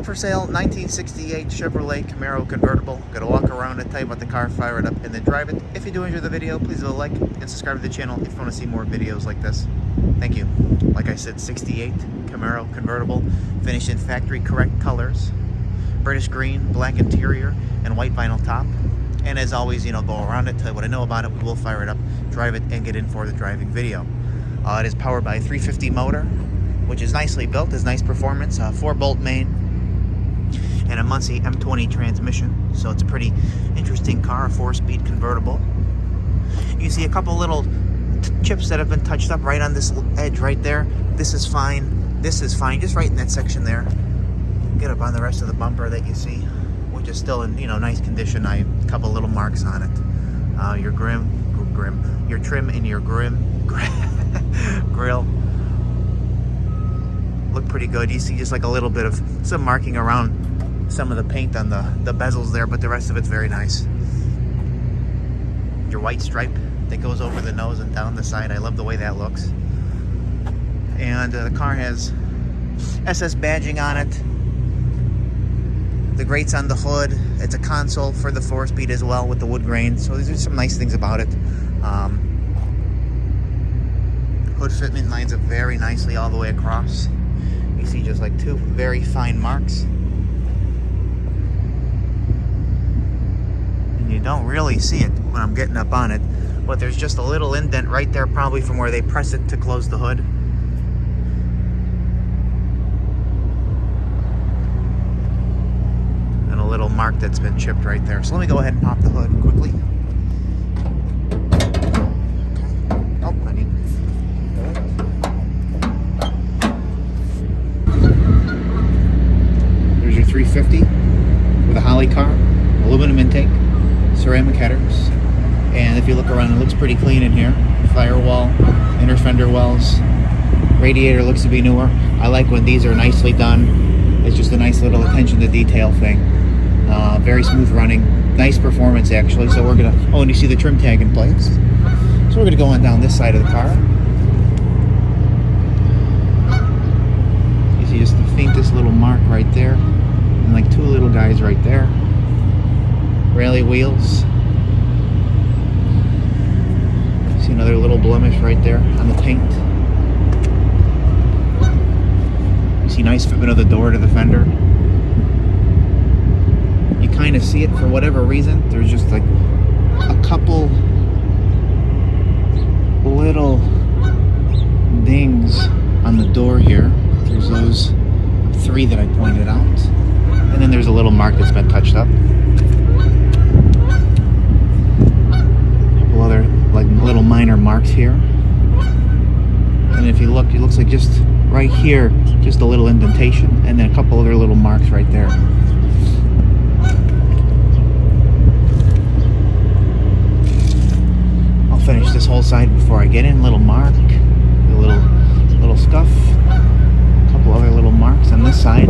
Up for sale, 1968 Chevrolet Camaro Convertible. Gonna walk around and tell you about the car, fire it up, and then drive it. If you do enjoy the video, please leave a like and subscribe to the channel if you want to see more videos like this. Thank you. Like I said, 68 Camaro Convertible, finished in factory correct colors. British green, black interior, and white vinyl top. And as always, go around it, tell you what I know about it. We will fire it up, drive it, and get in for the driving video. It is powered by a 350 motor, which is nicely built, has nice performance, 4-bolt main, and a Muncie M20 transmission. So it's a pretty interesting car, a 4-speed convertible. You see a couple little chips that have been touched up right on this edge right there. This is fine. This is fine, just right in that section there. Get up on the rest of the bumper that you see, which is still in nice condition. A couple little marks on it. Your your trim and your grill look pretty good. You see just like a little bit of some marking around some of the paint on the bezels there, but the rest of it's very nice. Your white stripe that goes over the nose and down the side, I love the way that looks. And the car has SS badging on it. The grates on the hood. It's a console for the 4-speed as well with the wood grain. So these are some nice things about it. Hood fitment lines up very nicely all the way across. You see just like two very fine marks. And you don't really see it when I'm getting up on it, but there's just a little indent right there, probably from where they press it to close the hood. And a little mark that's been chipped right there. So let me go ahead and pop the hood quickly. There's your 350 with a Holly car, aluminum intake, ceramic headers, and if you look around, it looks pretty clean in here. Firewall, inner fender wells, radiator looks to be newer. I like when these are nicely done. It's just a nice little attention to detail thing. Very smooth running, nice performance actually. So we're gonna, and you see the trim tag in place. So we're gonna go on down this side of the car. You see just the faintest little mark right there, and like two little guys right there. Rally wheels. See another little blemish right there on the paint. You see nice fitment of the door to the fender. You kind of see it for whatever reason. There's just like a couple little dings on the door here. There's those 3 that I pointed out. And then there's a little mark that's been touched up. Other like little minor marks here, and if you look, it looks like just right here, just a little indentation, and then a couple other little marks right there. I'll finish this whole side before I get in. Little mark, a little scuff, a couple other little marks on this side.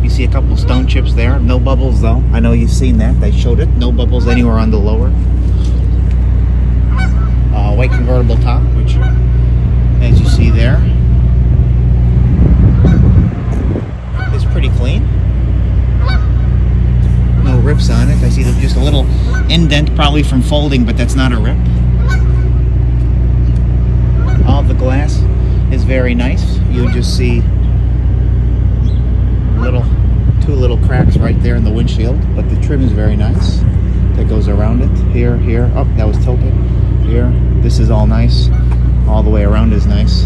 You see a couple stone chips there. No bubbles though. I know you've seen that. They showed it. No bubbles anywhere on the lower. White convertible top, which, as you see there, is pretty clean. No rips on it. I see just a little indent, probably from folding, but that's not a rip. All the glass is very nice. You just see two little cracks right there in the windshield, but the trim is very nice. That goes around it. Here. Oh, that was tilted. Here. This is all nice. All the way around is nice.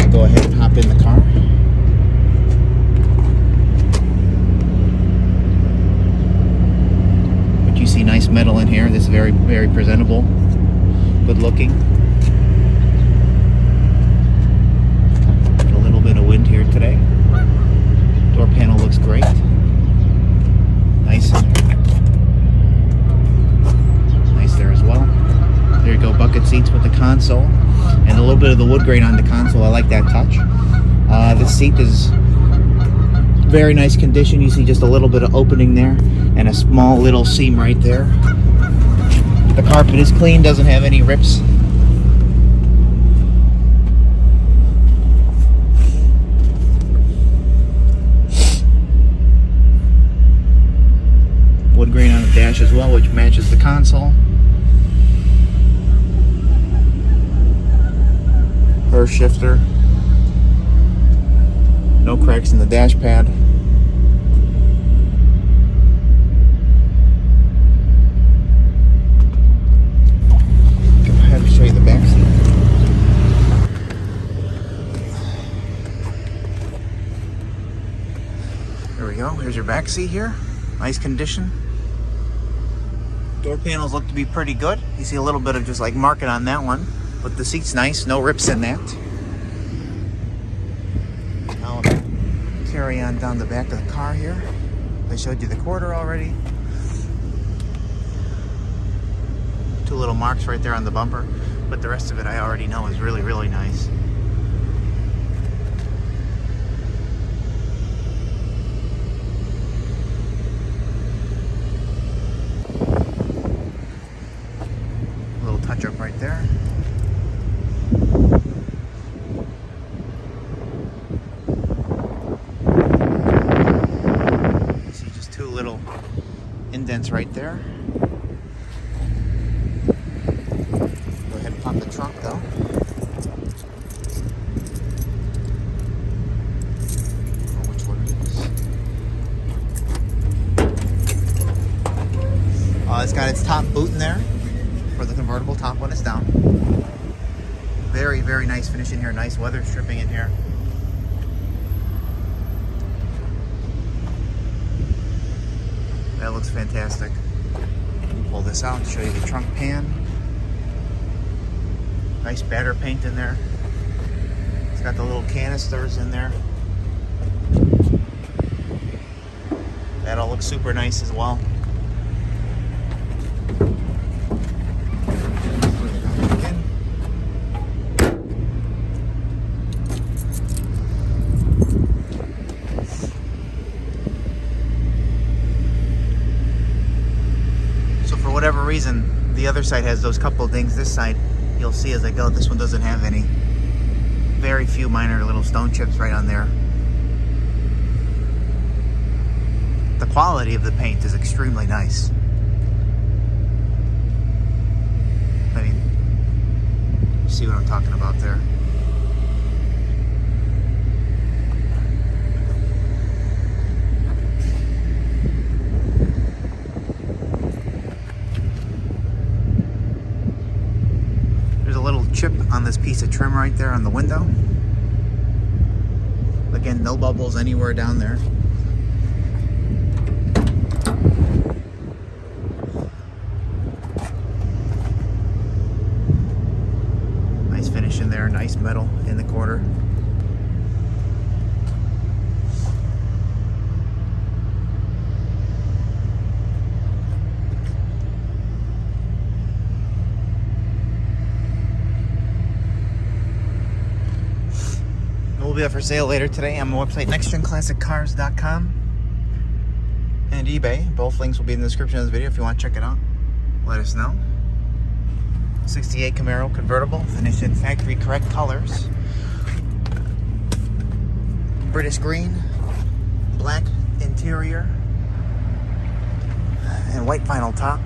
I'll go ahead and hop in the car. But you see nice metal in here. This is very, very presentable. Good looking. Got a little bit of wind here today. Door panel looks great. Nice there as well. There you go, bucket seats with the console, and a little bit of the wood grain on the console. I like that touch. The seat is very nice condition. You see just a little bit of opening there, and a small little seam right there. The carpet is clean, doesn't have any rips. shifter. No cracks in the dash pad. Go ahead and show you the back seat. There we go. Here's your back seat here. Nice condition. Door panels look to be pretty good. You see a little bit of just like marking on that one, but the seat's nice. No rips in that. I'll carry on down the back of the car here. I showed you the quarter already. Two little marks right there on the bumper, but the rest of it I already know is really, really nice. Little touch up right there. You see just two little indents right there. Go ahead and pop the trunk though. Oh, which one it is. It's got its top boot in there for the convertible, top when it's down. Very, very nice finish in here. Nice weather stripping in here. That looks fantastic. Pull this out and show you the trunk pan. Nice batter paint in there. It's got the little canisters in there. That all looks super nice as well. Whatever reason, the other side has those couple dings. This side, you'll see as I go, this one doesn't have any. Very few minor little stone chips right on there. The quality of the paint is extremely nice. I mean, you see what I'm talking about there. Chip on this piece of trim right there on the window. Again, no bubbles anywhere down there. Nice finish in there, nice metal in the quarter. Will be up for sale later today on my website, nextgenclassiccars.com and eBay. Both links will be in the description of this video if you want to check it out. Let us know. 68 Camaro Convertible, finished in factory correct colors. British green, black interior, and white vinyl top.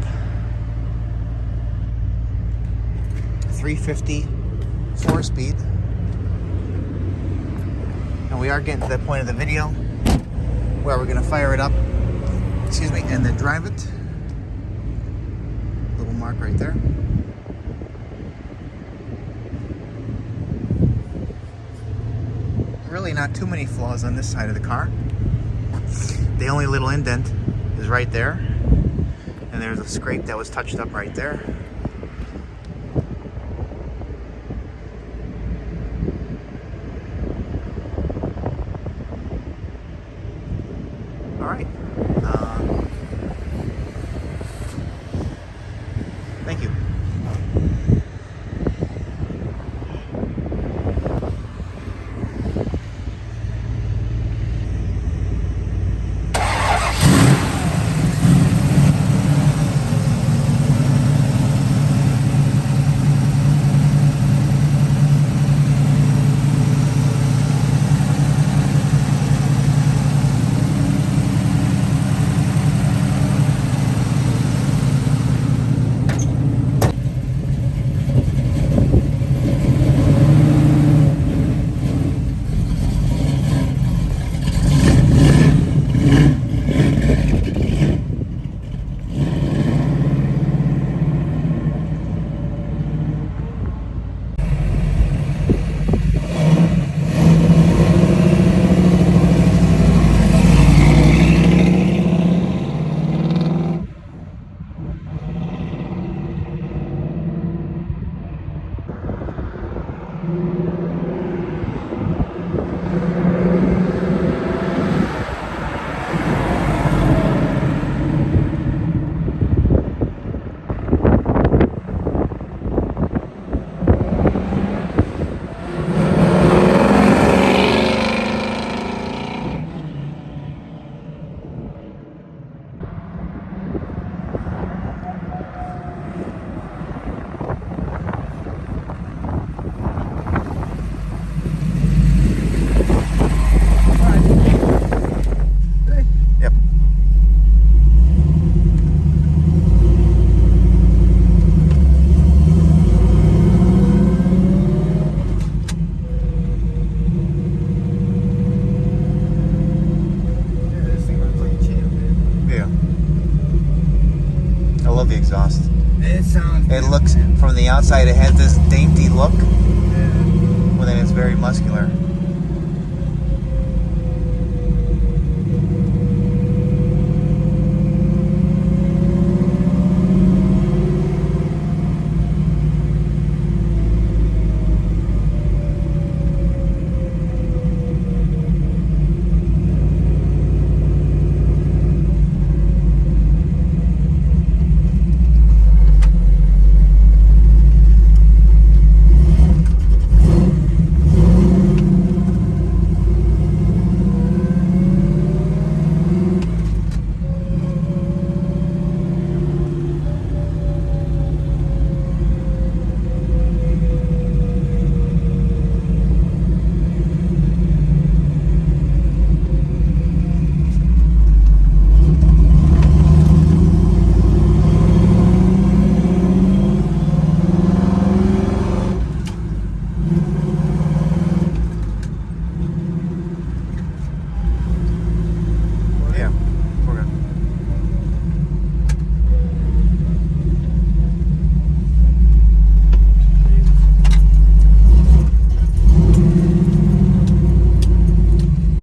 350 4-speed. And we are getting to that point of the video where we're going to fire it up, excuse me, and then drive it. Little mark right there. Really not too many flaws on this side of the car. The only little indent is right there, and there's a scrape that was touched up right there. All right. Thank you. exhaust. It sounds It good, looks, man. from the outside, it has this dainty look, Yeah. but then it's very muscular.